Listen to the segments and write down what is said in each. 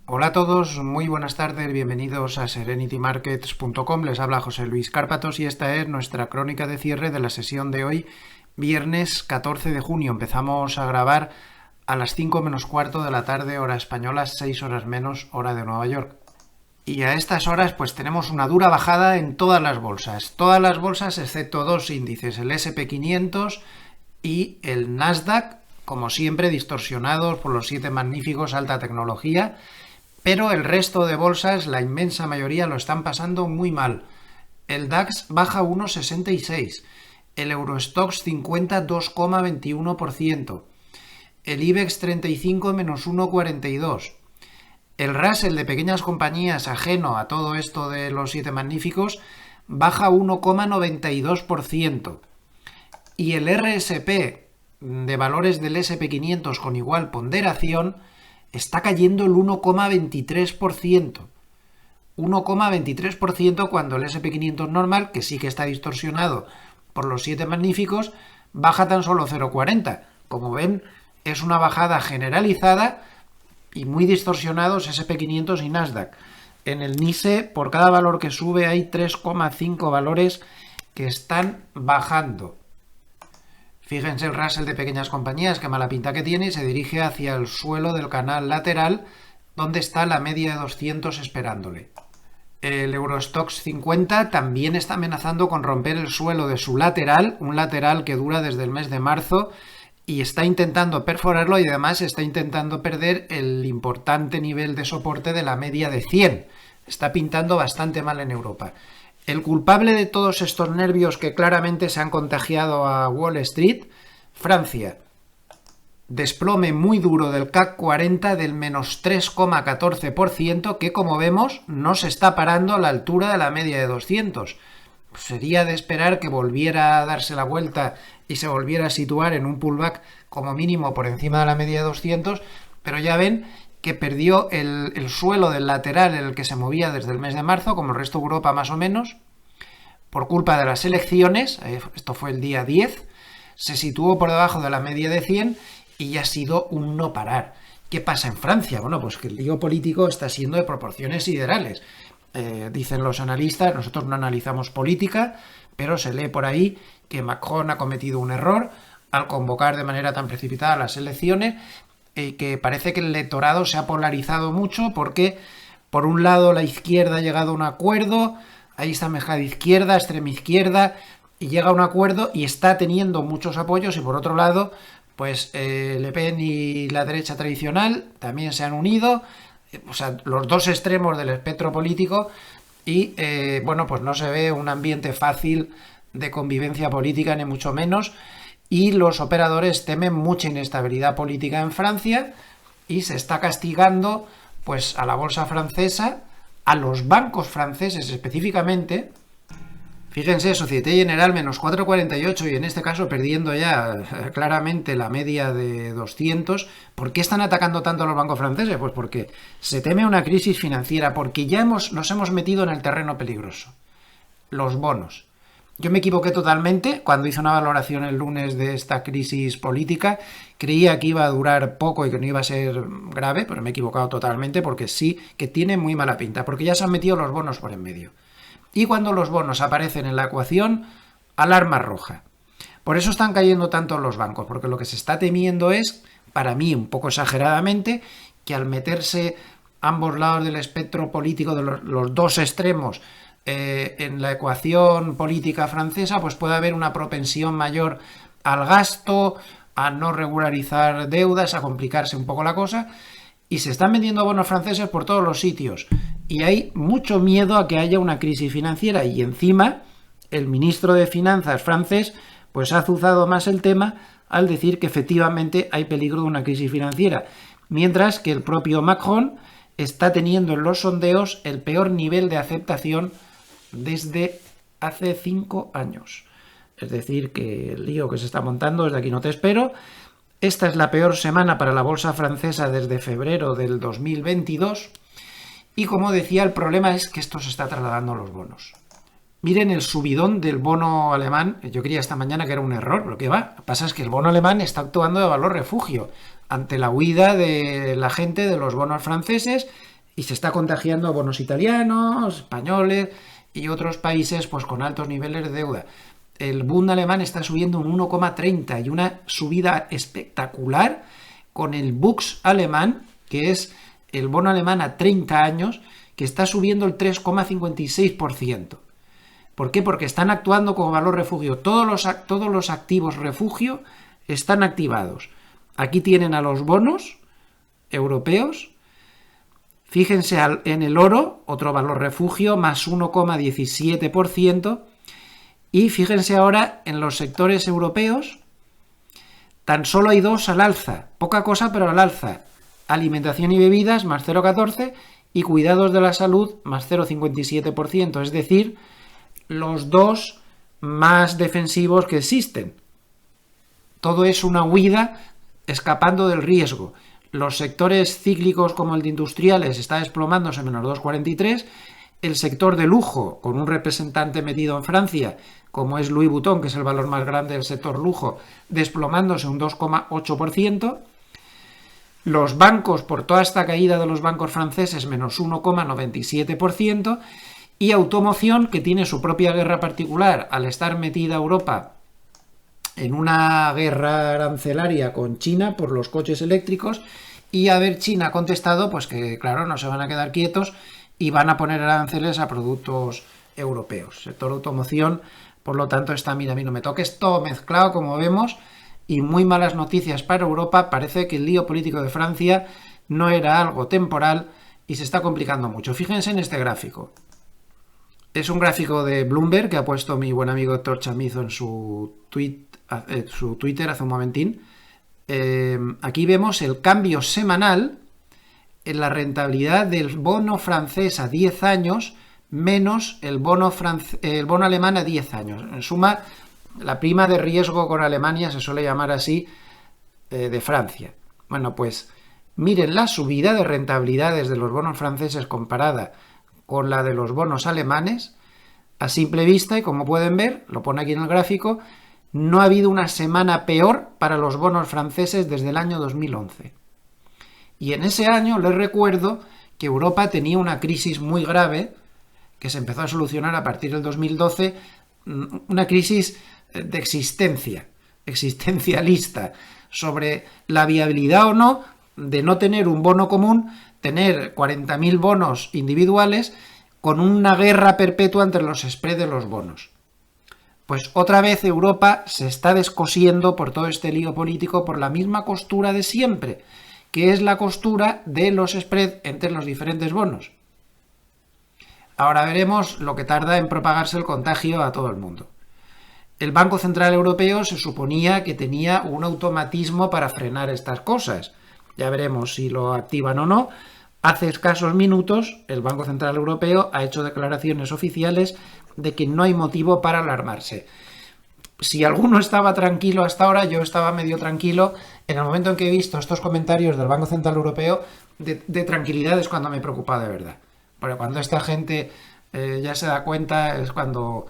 Hola a todos, muy buenas tardes, bienvenidos a serenitymarkets.com. Les habla José Luis Cárpatos y esta es nuestra crónica de cierre de la sesión de hoy, viernes 14 de junio. Empezamos a grabar a las 5 menos cuarto de la tarde, hora española, 6 horas menos, hora de Nueva York. Y a estas horas pues tenemos una dura bajada en todas las bolsas excepto dos índices, el SP500 y el Nasdaq, como siempre distorsionados por los 7 magníficos alta tecnología, pero el resto de bolsas, la inmensa mayoría, lo están pasando muy mal. El DAX baja 1,66, el Eurostoxx 50 2,21%, el IBEX 35 menos 1,42%, el Russell de pequeñas compañías, ajeno a todo esto de los 7 magníficos, baja 1,92%. Y el RSP de valores del SP500 con igual ponderación está cayendo el 1,23%. 1,23% cuando el SP500 normal, que sí que está distorsionado por los 7 magníficos, baja tan solo 0,40. Como ven, es una bajada generalizada y muy distorsionados SP500 y Nasdaq. En el NICE, por cada valor que sube, hay 3,5 valores que están bajando. Fíjense el Russell de pequeñas compañías, qué mala pinta que tiene, y se dirige hacia el suelo del canal lateral, donde está la media de 200 esperándole. El Eurostoxx 50 también está amenazando con romper el suelo de su lateral, un lateral que dura desde el mes de marzo, y está intentando perforarlo y además está intentando perder el importante nivel de soporte de la media de 100. Está pintando bastante mal en Europa. El culpable de todos estos nervios que claramente se han contagiado a Wall Street, Francia. Desplome muy duro del CAC 40 del menos 3,14%, que como vemos no se está parando a la altura de la media de 200. Sería de esperar que volviera a darse la vuelta y se volviera a situar en un pullback como mínimo por encima de la media de 200, pero ya ven que perdió el suelo del lateral en el que se movía desde el mes de marzo, como el resto de Europa más o menos, por culpa de las elecciones. Esto fue el día 10, se situó por debajo de la media de 100 y ya ha sido un no parar. ¿Qué pasa en Francia? Bueno, pues que el lío político está siendo de proporciones siderales. Dicen los analistas, nosotros no analizamos política, pero se lee por ahí que Macron ha cometido un error al convocar de manera tan precipitada las elecciones, que parece que el electorado se ha polarizado mucho porque, por un lado, la izquierda ha llegado a un acuerdo, ahí está mejada izquierda, extrema izquierda, y llega a un acuerdo y está teniendo muchos apoyos, y por otro lado, pues Le Pen y la derecha tradicional también se han unido, o sea, los dos extremos del espectro político, y bueno, pues no se ve un ambiente fácil de convivencia política, ni mucho menos, y los operadores temen mucha inestabilidad política en Francia y se está castigando pues a la bolsa francesa, a los bancos franceses específicamente. Fíjense, Société Générale menos 4,48 y en este caso perdiendo ya claramente la media de 200. ¿Por qué están atacando tanto a los bancos franceses? Pues porque se teme una crisis financiera, porque ya nos hemos metido en el terreno peligroso. Los bonos. Yo me equivoqué totalmente cuando hice una valoración el lunes de esta crisis política. Creía que iba a durar poco y que no iba a ser grave, pero me he equivocado totalmente porque sí que tiene muy mala pinta, porque ya se han metido los bonos por en medio. Y cuando los bonos aparecen en la ecuación, alarma roja. Por eso están cayendo tanto los bancos, porque lo que se está temiendo es, para mí un poco exageradamente, que al meterse ambos lados del espectro político de los dos extremos en la ecuación política francesa, pues puede haber una propensión mayor al gasto, a no regularizar deudas, a complicarse un poco la cosa, y se están vendiendo bonos franceses por todos los sitios, y hay mucho miedo a que haya una crisis financiera, y encima el ministro de Finanzas francés pues ha azuzado más el tema al decir que efectivamente hay peligro de una crisis financiera, mientras que el propio Macron está teniendo en los sondeos el peor nivel de aceptación desde hace 5 años. Es decir, que el lío que se está montando, desde aquí no te espero. Esta es la peor semana para la bolsa francesa desde febrero del 2022. Y como decía, el problema es que esto se está trasladando a los bonos. Miren el subidón del bono alemán. Yo creía esta mañana que era un error, pero ¿qué va? Lo que pasa es que el bono alemán está actuando de valor refugio ante la huida de la gente de los bonos franceses. y se está contagiando a bonos italianos, españoles y otros países pues con altos niveles de deuda. El Bund alemán está subiendo un 1,30 y una subida espectacular con el Bux alemán, que es el bono alemán a 30 años, que está subiendo el 3,56%. ¿Por qué? Porque están actuando como valor refugio. Todos los activos refugio están activados. Aquí tienen a los bonos europeos. Fíjense en el oro, otro valor refugio, más 1,17%. Y fíjense ahora en los sectores europeos, tan solo hay dos al alza. Poca cosa, pero al alza. Alimentación y bebidas, más 0,14%, y cuidados de la salud, más 0,57%. Es decir, los dos más defensivos que existen. Todo es una huida escapando del riesgo. Los sectores cíclicos como el de industriales está desplomándose menos 2,43%. El sector de lujo, con un representante metido en Francia, como es Louis Vuitton, que es el valor más grande del sector lujo, desplomándose un 2,8%. Los bancos, por toda esta caída de los bancos franceses, menos 1,97%. Y automoción, que tiene su propia guerra particular al estar metida Europa en una guerra arancelaria con China por los coches eléctricos, y China ha contestado pues que claro, no se van a quedar quietos y van a poner aranceles a productos europeos. Sector automoción, por lo tanto, está, mira, a mí no me toques, todo mezclado, como vemos, y muy malas noticias para Europa. Parece que el lío político de Francia no era algo temporal y se está complicando mucho. Fíjense en este gráfico. Es un gráfico de Bloomberg que ha puesto mi buen amigo Héctor Chamizo en su Twitter hace un momentín. Aquí vemos el cambio semanal en la rentabilidad del bono francés a 10 años menos el bono alemán a 10 años. En suma, la prima de riesgo con Alemania se suele llamar así, de Francia. Bueno, pues miren la subida de rentabilidades de los bonos franceses comparada con la de los bonos alemanes. A simple vista, y como pueden ver, lo pone aquí en el gráfico, no ha habido una semana peor para los bonos franceses desde el año 2011. Y en ese año les recuerdo que Europa tenía una crisis muy grave que se empezó a solucionar a partir del 2012, una crisis de existencialista, sobre la viabilidad o no de no tener un bono común, tener 40.000 bonos individuales con una guerra perpetua entre los spreads de los bonos. Pues otra vez Europa se está descosiendo por todo este lío político por la misma costura de siempre, que es la costura de los spreads entre los diferentes bonos. Ahora veremos lo que tarda en propagarse el contagio a todo el mundo. El Banco Central Europeo se suponía que tenía un automatismo para frenar estas cosas. Ya veremos si lo activan o no. Hace escasos minutos el Banco Central Europeo ha hecho declaraciones oficiales de que no hay motivo para alarmarse. Si alguno estaba tranquilo hasta ahora, yo estaba medio tranquilo. En el momento en que he visto estos comentarios del Banco Central Europeo, de tranquilidad es cuando me preocupa de verdad. Porque cuando esta gente ya se da cuenta es cuando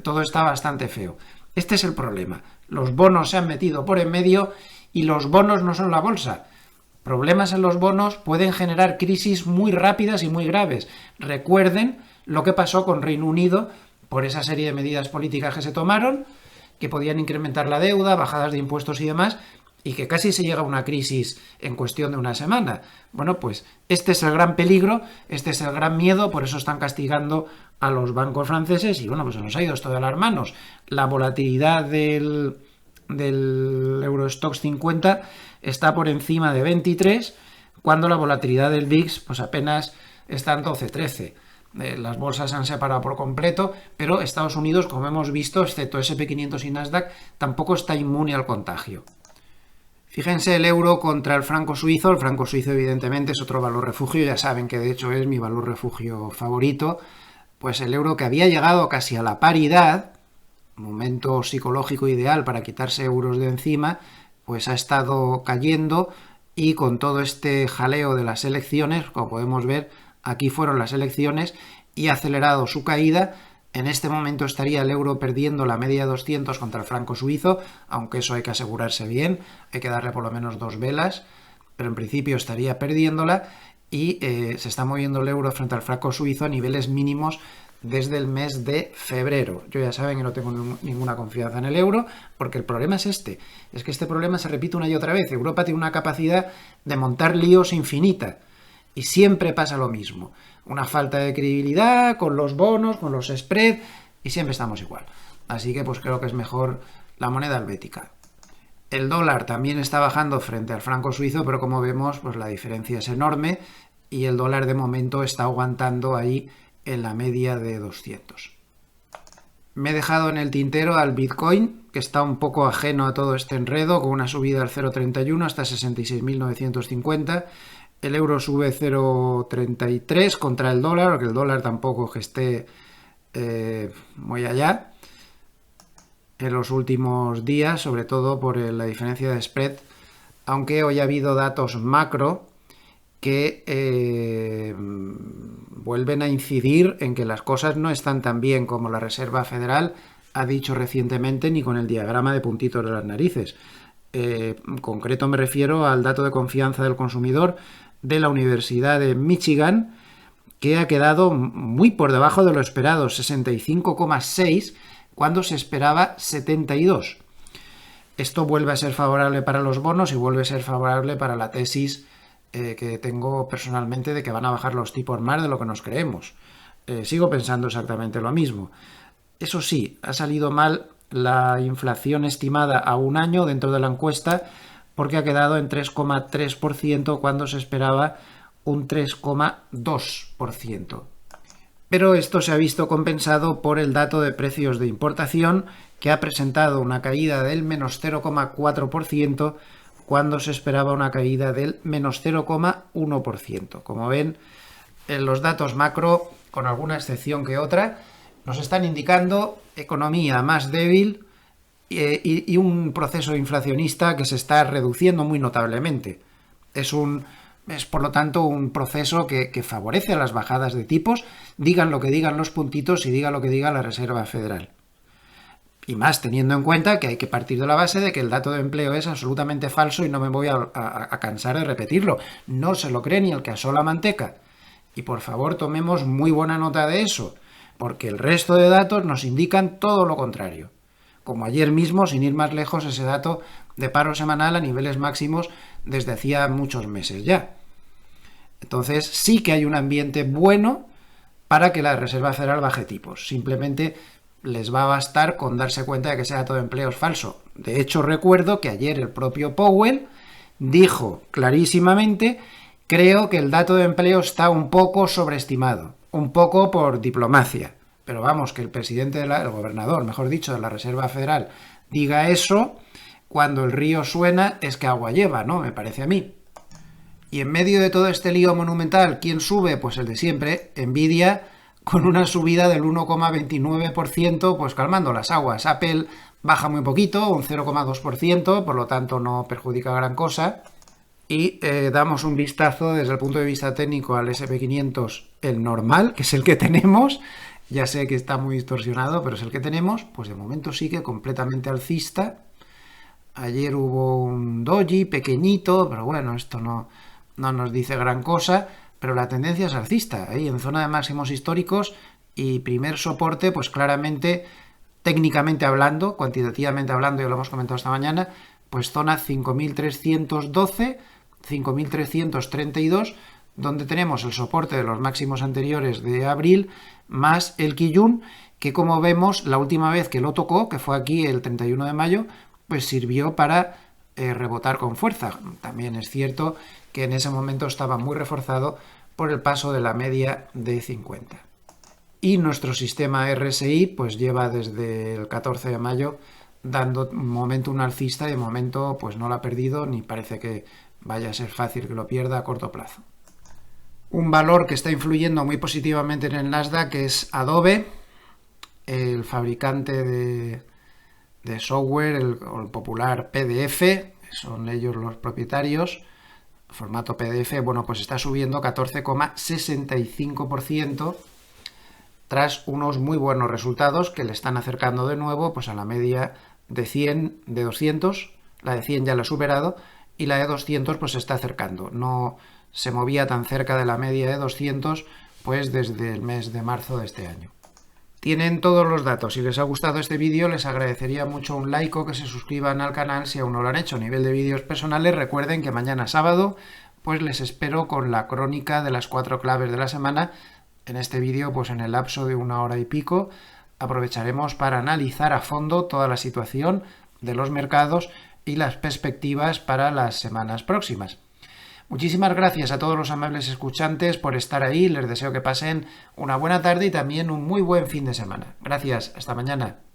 todo está bastante feo. Este es el problema. Los bonos se han metido por en medio y los bonos no son la bolsa. Problemas en los bonos pueden generar crisis muy rápidas y muy graves. Recuerden lo que pasó con Reino Unido por esa serie de medidas políticas que se tomaron, que podían incrementar la deuda, bajadas de impuestos y demás, y que casi se llega a una crisis en cuestión de una semana. Bueno, pues este es el gran peligro, este es el gran miedo, por eso están castigando a los bancos franceses y bueno, pues se nos ha ido esto de las manos. La volatilidad del Eurostoxx 50 está por encima de 23, cuando la volatilidad del VIX pues apenas está en 12-13. Las bolsas se han separado por completo, pero Estados Unidos, como hemos visto, excepto SP500 y Nasdaq, tampoco está inmune al contagio. Fíjense el euro contra el franco suizo. El franco suizo evidentemente es otro valor refugio, ya saben que de hecho es mi valor refugio favorito. Pues el euro, que había llegado casi a la paridad, momento psicológico ideal para quitarse euros de encima, pues ha estado cayendo, y con todo este jaleo de las elecciones, como podemos ver, aquí fueron las elecciones y ha acelerado su caída. En este momento estaría el euro perdiendo la media de 200 contra el franco suizo, aunque eso hay que asegurarse bien, hay que darle por lo menos 2 velas, pero en principio estaría perdiéndola. y se está moviendo el euro frente al franco suizo a niveles mínimos desde el mes de febrero. Yo ya saben que no tengo ninguna confianza en el euro, porque el problema es que este problema se repite una y otra vez. Europa tiene una capacidad de montar líos infinita, y siempre pasa lo mismo. Una falta de credibilidad con los bonos, con los spreads, y siempre estamos igual. Así que pues creo que es mejor la moneda helvética. El dólar también está bajando frente al franco suizo, pero como vemos, pues la diferencia es enorme, y el dólar de momento está aguantando ahí en la media de 200. Me he dejado en el tintero al Bitcoin, que está un poco ajeno a todo este enredo, con una subida al 0,31 hasta 66.950. El euro sube 0,33 contra el dólar, porque el dólar tampoco que esté muy allá en los últimos días, sobre todo por la diferencia de spread, aunque hoy ha habido datos macro que vuelven a incidir en que las cosas no están tan bien como la Reserva Federal ha dicho recientemente, ni con el diagrama de puntitos de las narices. En concreto me refiero al dato de confianza del consumidor de la Universidad de Michigan, que ha quedado muy por debajo de lo esperado, 65,6, cuando se esperaba 72. Esto vuelve a ser favorable para los bonos y vuelve a ser favorable para la tesis que tengo personalmente de que van a bajar los tipos más de lo que nos creemos. Sigo pensando exactamente lo mismo. Eso sí, ha salido mal la inflación estimada a un año dentro de la encuesta, porque ha quedado en 3,3% cuando se esperaba un 3,2%. Pero esto se ha visto compensado por el dato de precios de importación, que ha presentado una caída del menos 0,4%, cuando se esperaba una caída del menos 0,1%. Como ven, los datos macro, con alguna excepción que otra, nos están indicando economía más débil y un proceso inflacionista que se está reduciendo muy notablemente. Es por lo tanto un proceso que favorece a las bajadas de tipos, digan lo que digan los puntitos y diga lo que diga la Reserva Federal. Y más teniendo en cuenta que hay que partir de la base de que el dato de empleo es absolutamente falso, y no me voy a cansar de repetirlo. No se lo cree ni el que asó la manteca. Y por favor tomemos muy buena nota de eso, porque el resto de datos nos indican todo lo contrario. Como ayer mismo, sin ir más lejos, ese dato de paro semanal a niveles máximos desde hacía muchos meses ya. Entonces sí que hay un ambiente bueno para que la Reserva Federal baje tipos. Simplemente les va a bastar con darse cuenta de que ese dato de empleo es falso. De hecho, recuerdo que ayer el propio Powell dijo clarísimamente: creo que el dato de empleo está un poco sobreestimado, un poco por diplomacia. Pero vamos, que el presidente, el gobernador, mejor dicho, de la Reserva Federal diga eso, cuando el río suena es que agua lleva, ¿no? Me parece a mí. Y en medio de todo este lío monumental, ¿quién sube? Pues el de siempre, Nvidia, con una subida del 1,29%, pues calmando las aguas. Apple baja muy poquito, un 0,2%, por lo tanto no perjudica gran cosa. Y damos un vistazo desde el punto de vista técnico al SP500, el normal, que es el que tenemos. Ya sé que está muy distorsionado, pero es el que tenemos. Pues de momento sigue completamente alcista. Ayer hubo un doji pequeñito, pero bueno, esto no nos dice gran cosa. Pero la tendencia es alcista, ahí en zona de máximos históricos, y primer soporte, pues claramente, técnicamente hablando, cuantitativamente hablando, ya lo hemos comentado esta mañana, pues zona 5.312, 5.332, donde tenemos el soporte de los máximos anteriores de abril, más el Kijun, que como vemos, la última vez que lo tocó, que fue aquí el 31 de mayo, pues sirvió para rebotar con fuerza. También es cierto que en ese momento estaba muy reforzado por el paso de la media de 50. Y nuestro sistema RSI pues lleva desde el 14 de mayo dando un momento un alcista, y de momento pues no lo ha perdido, ni parece que vaya a ser fácil que lo pierda a corto plazo. Un valor que está influyendo muy positivamente en el Nasdaq es Adobe, el fabricante de software, el popular PDF, son ellos los propietarios, formato PDF, bueno, pues está subiendo 14,65% tras unos muy buenos resultados que le están acercando de nuevo pues a la media de 100, de 200, la de 100 ya la ha superado, y la de 200 pues se está acercando. No se movía tan cerca de la media de 200 pues desde el mes de marzo de este año. Tienen todos los datos. Si les ha gustado este vídeo, les agradecería mucho un like o que se suscriban al canal si aún no lo han hecho. A nivel de vídeos personales, recuerden que mañana sábado pues les espero con la crónica de las 4 claves de la semana. En este vídeo, pues en el lapso de 1 hora y pico, aprovecharemos para analizar a fondo toda la situación de los mercados y las perspectivas para las semanas próximas. Muchísimas gracias a todos los amables escuchantes por estar ahí. Les deseo que pasen una buena tarde y también un muy buen fin de semana. Gracias. Hasta mañana.